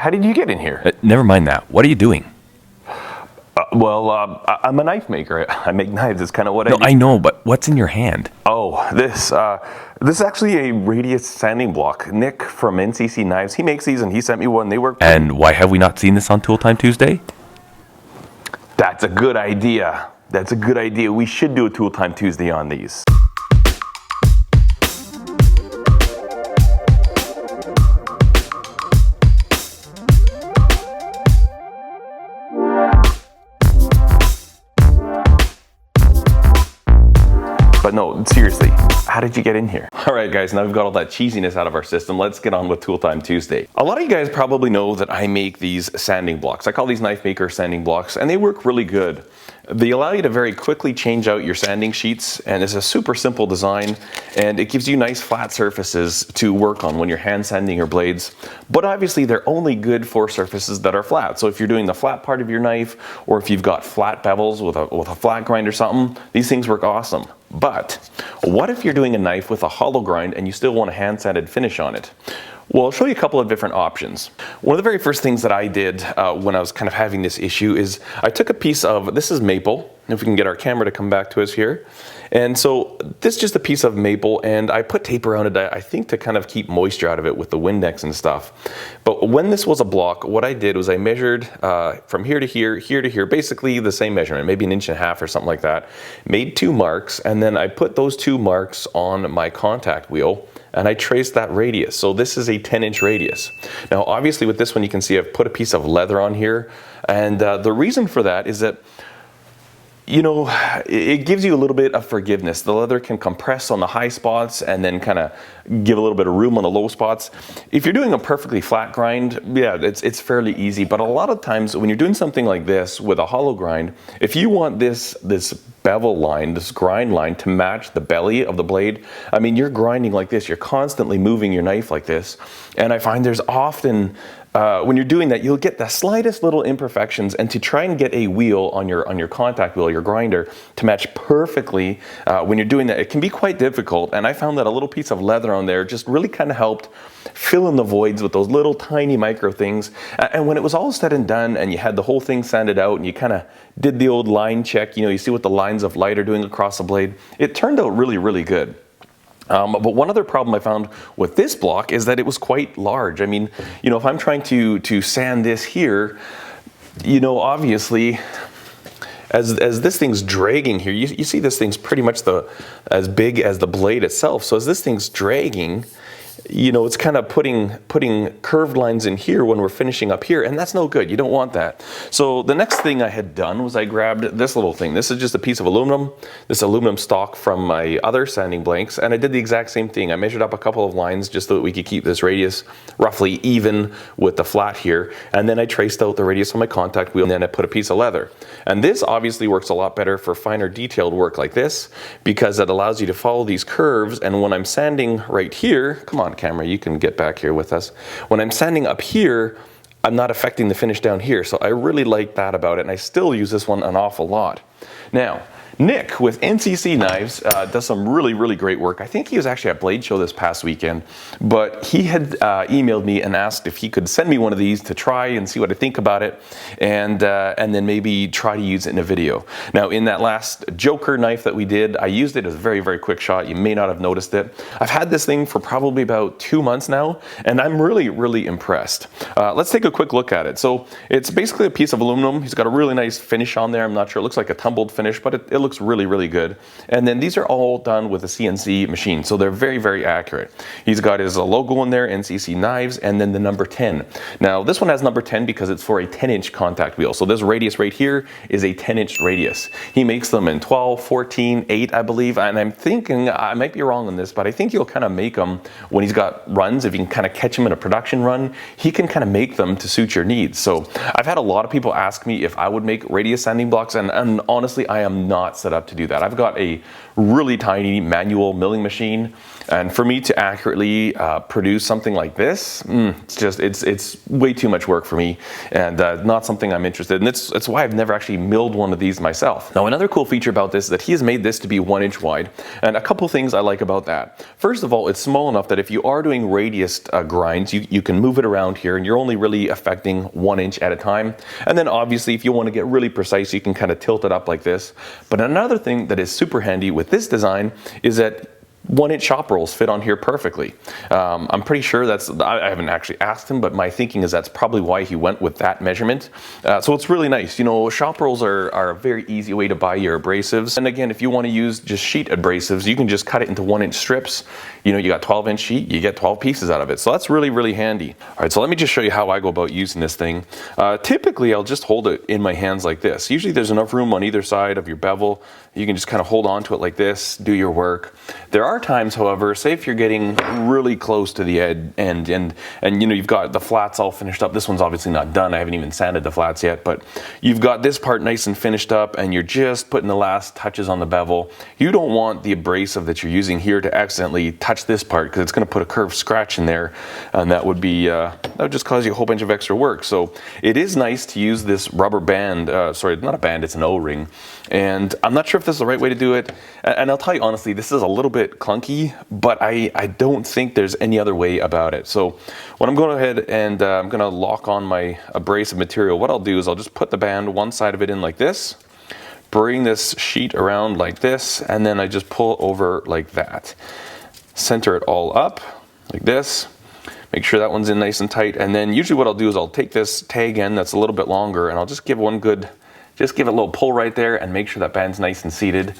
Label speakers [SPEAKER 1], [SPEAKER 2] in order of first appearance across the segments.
[SPEAKER 1] How did you get in here?
[SPEAKER 2] Never mind that. What are you doing?
[SPEAKER 1] I'm a knife maker. I make knives. It's kind of what I
[SPEAKER 2] No,
[SPEAKER 1] do.
[SPEAKER 2] I know, but what's in your hand?
[SPEAKER 1] Oh, this is actually a radius sanding block. Nick from NCC Knives, he makes these and he sent me one. They work.
[SPEAKER 2] And why have we not seen this on Tool Time Tuesday?
[SPEAKER 1] That's a good idea. That's a good idea. We should do a Tool Time Tuesday on these. But no, seriously, how did you get in here? All right, guys, now we've got all that cheesiness out of our system. Let's get on with Tool Time Tuesday. A lot of you guys probably know that I make these sanding blocks. I call these knife maker sanding blocks, and they work really good. They allow you to very quickly change out your sanding sheets, and it's a super simple design, and it gives you nice flat surfaces to work on when you're hand sanding your blades. But obviously, they're only good for surfaces that are flat. So if you're doing the flat part of your knife, or if you've got flat bevels with a flat grind or something, these things work awesome. But what if you're doing a knife with a hollow grind and you still want a hand sanded finish on it? Well, I'll show you a couple of different options. One of the very first things that I did when I was kind of having this issue is I took a piece of, this is maple, if we can get our camera to come back to us here. And so this is just a piece of maple, and I put tape around it, I think, to kind of keep moisture out of it with the Windex and stuff. But when this was a block, what I did was I measured from here to here, basically the same measurement, maybe 1.5 inches or something like that, made 2 marks, and then I put those 2 marks on my contact wheel, and I traced that radius. So this is a 10-inch radius. Now, obviously with this one, you can see I've put a piece of leather on here, and the reason for that is that, you know, it gives you a little bit of forgiveness. The leather can compress on the high spots and then kind of give a little bit of room on the low spots. If you're doing a perfectly flat grind, yeah, it's fairly easy. But a lot of times when you're doing something like this with a hollow grind, if you want this bevel line, this grind line to match the belly of the blade, I mean, you're grinding like this, you're constantly moving your knife like this. And I find there's often, when you're doing that, you'll get the slightest little imperfections, and to try and get a wheel on your contact wheel, your grinder, to match perfectly when you're doing that, it can be quite difficult. And I found that a little piece of leather on there just really kind of helped fill in the voids with those little tiny micro things. And when it was all said and done and you had the whole thing sanded out and you kind of did the old line check, you know, you see what the lines of light are doing across the blade, it turned out really, really good. But one other problem I found with this block is that it was quite large. I mean, you know, if I'm trying to sand this here, you know, obviously, as this thing's dragging here, you see this thing's pretty much as big as the blade itself. So as this thing's dragging, you know, it's kind of putting curved lines in here when we're finishing up here, and that's no good. You don't want that. So the next thing I had done was I grabbed this little thing. This is just a piece of aluminum, this aluminum stock from my other sanding blanks, and I did the exact same thing. I measured up a couple of lines just so that we could keep this radius roughly even with the flat here, and then I traced out the radius on my contact wheel, and then I put a piece of leather. And this obviously works a lot better for finer detailed work like this, because it allows you to follow these curves, and when I'm sanding right here, come on camera, you can get back here with us. When I'm sanding up here, I'm not affecting the finish down here. So I really like that about it, and I still use this one an awful lot. Now, Nick with NCC Knives does some really, really great work. I think he was actually at Blade Show this past weekend, but he had emailed me and asked if he could send me one of these to try and see what I think about it, and then maybe try to use it in a video. Now, in that last Joker knife that we did, I used it as a very, very quick shot. You may not have noticed it. I've had this thing for probably about 2 months now, and I'm really, really impressed. Let's take a quick look at it. So it's basically a piece of aluminum. He's got a really nice finish on there. I'm not sure, it looks like a tumbled finish, but it looks really, really good. And then these are all done with a CNC machine, so they're very, very accurate. He's got his logo in there, NCC Knives, and then the number 10. Now, this one has number 10 because it's for a 10-inch contact wheel. So this radius right here is a 10-inch radius. He makes them in 12, 14, 8, I believe, and I'm thinking, I might be wrong on this, but I think he'll kind of make them when he's got runs. If you can kind of catch him in a production run, he can kind of make them to suit your needs. So I've had a lot of people ask me if I would make radius sanding blocks, and honestly, I am not set up to do that. I've got a really tiny manual milling machine, And for me to accurately produce something like this, it's way too much work for me, and not something I'm interested in. It's why I've never actually milled one of these myself. Now, another cool feature about this is that he has made this to be 1 inch wide, and a couple things I like about that. First of all, it's small enough that if you are doing radius grinds, you can move it around here, and you're only really affecting 1 inch at a time. And then obviously, if you want to get really precise, you can kind of tilt it up like this. But another thing that is super handy with this design is that 1 inch shop rolls fit on here perfectly. I'm pretty sure I haven't actually asked him, but my thinking is that's probably why he went with that measurement. So it's really nice. You know, shop rolls are a very easy way to buy your abrasives. And again, if you want to use just sheet abrasives, you can just cut it into 1 inch strips. You know, you got 12 inch sheet, you get 12 pieces out of it. So that's really, really handy. All right, so let me just show you how I go about using this thing. Typically, I'll just hold it in my hands like this. Usually there's enough room on either side of your bevel. You can just kind of hold on to it like this, do your work. There are times, however, say if you're getting really close to the end and you know, you've got the flats all finished up. This one's obviously not done. I haven't even sanded the flats yet, but you've got this part nice and finished up and you're just putting the last touches on the bevel. You don't want the abrasive that you're using here to accidentally touch this part, because it's going to put a curved scratch in there, and that would just cause you a whole bunch of extra work. So it is nice to use this rubber band, sorry, not a band, it's an O-ring. And I'm not sure if this is the right way to do it. And I'll tell you honestly, this is a little bit clunky, but I don't think there's any other way about it. So when I'm going ahead and I'm going to lock on my abrasive material, what I'll do is I'll just put the band, one side of it in like this, bring this sheet around like this, and then I just pull over like that. Center it all up like this. Make sure that one's in nice and tight. And then usually what I'll do is I'll take this tag end that's a little bit longer, and I'll just give just give it a little pull right there and make sure that band's nice and seated.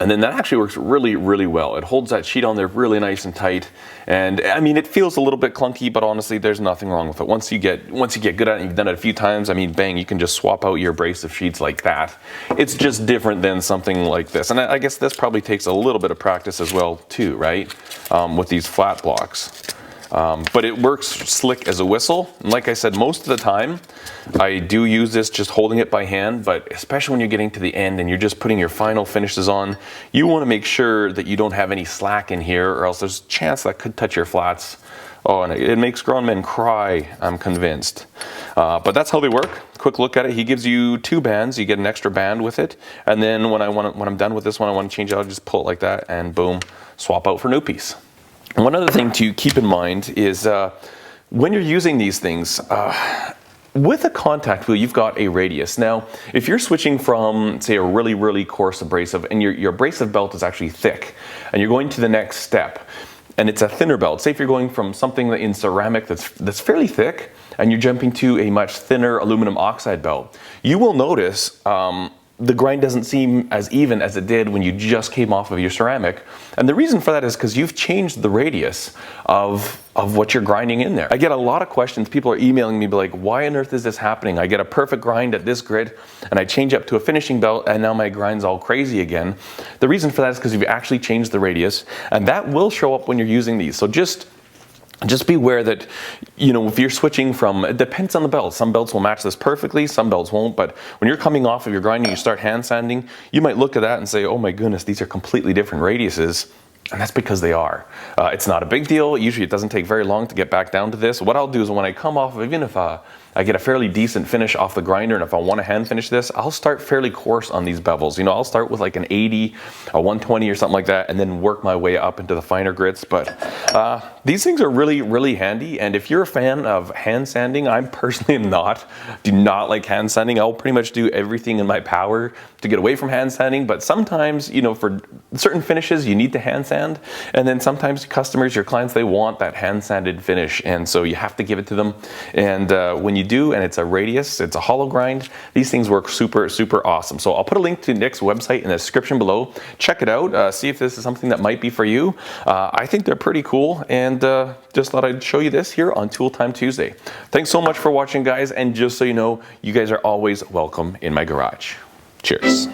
[SPEAKER 1] And then that actually works really, really well. It holds that sheet on there really nice and tight. And I mean, it feels a little bit clunky, but honestly, there's nothing wrong with it. Once you get good at it and you've done it a few times, I mean, bang, you can just swap out your abrasive sheets like that. It's just different than something like this. And I guess this probably takes a little bit of practice as well too, right? With these flat blocks. But it works slick as a whistle. And like I said, most of the time I do use this just holding it by hand, but especially when you're getting to the end and you're just putting your final finishes on, you want to make sure that you don't have any slack in here, or else there's a chance that could touch your flats. Oh, and it makes grown men cry, I'm convinced. But that's how they work. Quick look at it. He gives you 2 bands. You get an extra band with it. And then when I'm done with this one, I want to change it out, just pull it like that and boom, swap out for a new piece. One other thing to keep in mind is when you're using these things, with a contact wheel, you've got a radius. Now, if you're switching from, say, a really, really coarse abrasive, and your abrasive belt is actually thick, and you're going to the next step, and it's a thinner belt, say if you're going from something in ceramic that's fairly thick, and you're jumping to a much thinner aluminum oxide belt, you will notice the grind doesn't seem as even as it did when you just came off of your ceramic. And the reason for that is because you've changed the radius of what you're grinding in there. I get a lot of questions. People are emailing me like, why on earth is this happening? I get a perfect grind at this grit and I change up to a finishing belt and now my grind's all crazy again. The reason for that is because you've actually changed the radius, and that will show up when you're using these. So just be aware that, you know, if you're switching from, it depends on the belt. Some belts will match this perfectly, some belts won't, but when you're coming off of your grinding, you start hand sanding, you might look at that and say, oh my goodness, these are completely different radiuses. And that's because they are. It's not a big deal. Usually it doesn't take very long to get back down to this. What I'll do is when I come off, even if I get a fairly decent finish off the grinder, and if I want to hand finish this, I'll start fairly coarse on these bevels. You know, I'll start with like an 80, a 120 or something like that, and then work my way up into the finer grits. But these things are really, really handy. And if you're a fan of hand sanding, I'm personally do not like hand sanding. I'll pretty much do everything in my power to get away from hand sanding. But sometimes, you know, for certain finishes, you need to hand sand. And then sometimes customers, your clients, they want that hand sanded finish. And so you have to give it to them. And when you do, and it's a radius, it's a hollow grind, these things work super, super awesome. So I'll put a link to Nick's website in the description below. Check it out, see if this is something that might be for you. I think they're pretty cool, and just thought I'd show you this here on Tool Time Tuesday. Thanks so much for watching, guys, and just so you know, you guys are always welcome in my garage. Cheers.